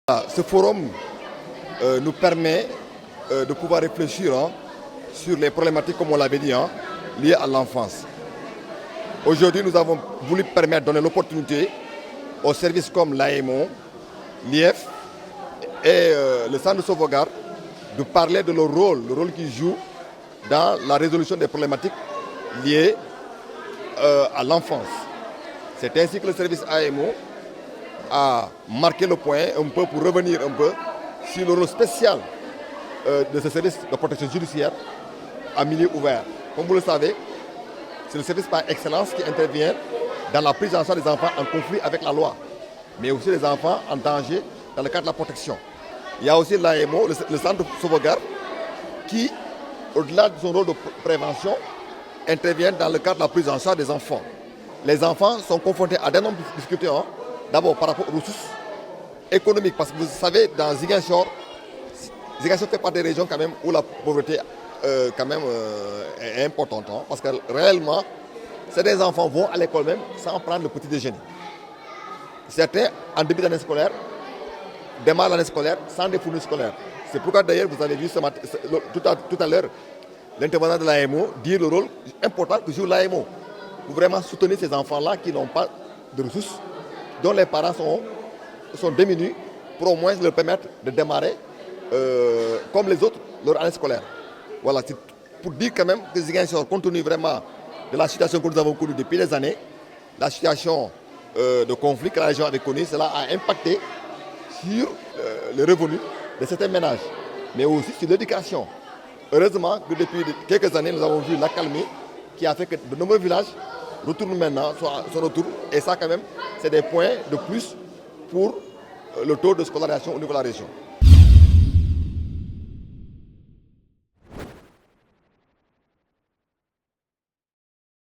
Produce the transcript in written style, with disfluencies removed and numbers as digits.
Ce forum nous permet de pouvoir réfléchir sur les problématiques, comme on l'avait dit, liées à l'enfance. Aujourd'hui, nous avons voulu permettre, donner l'opportunité aux services comme l'AMO, l'IF et le centre de sauvegarde de parler de leur rôle, le rôle qu'ils jouent dans la résolution des problématiques liées à l'enfance. C'est ainsi que le service AMO a marqué le point un peu pour revenir un peu sur le rôle spécial de ce service de protection judiciaire à milieu ouvert. Comme vous le savez, c'est le service par excellence qui intervient dans la prise en charge des enfants en conflit avec la loi, mais aussi des enfants en danger dans le cadre de la protection. Il y a aussi l'AMO, le centre de sauvegarde, qui, au-delà de son rôle de prévention, intervient dans le cadre de la prise en charge des enfants. Les enfants sont confrontés à d'énormes difficultés, d'abord par rapport aux ressources économiques, parce que vous savez, dans Ziguinchor, Ziguinchor fait partie des régions quand même où la pauvreté est importante, parce que réellement, certains enfants vont à l'école même sans prendre le petit déjeuner. Certains, en début d'année scolaire, démarrent l'année scolaire sans des fournitures scolaires. C'est pourquoi d'ailleurs vous avez vu tout à l'heure l'intervenant de l'AMO dire le rôle important que joue l'AMO pour vraiment soutenir ces enfants-là qui n'ont pas de ressources, dont les parents sont démunis, pour au moins leur permettre de démarrer comme les autres leur année scolaire. Voilà, c'est pour dire quand même que Ziguinchor, compte tenu vraiment de la situation que nous avons connue depuis des années, la situation de conflit que la région avait connue, cela a impacté sur les revenus de certains ménages, mais aussi sur l'éducation. Heureusement que depuis quelques années, nous avons vu l'accalmie qui a fait que de nombreux villages retournent maintenant son retour. Et ça, quand même, c'est des points de plus pour le taux de scolarisation au niveau de la région.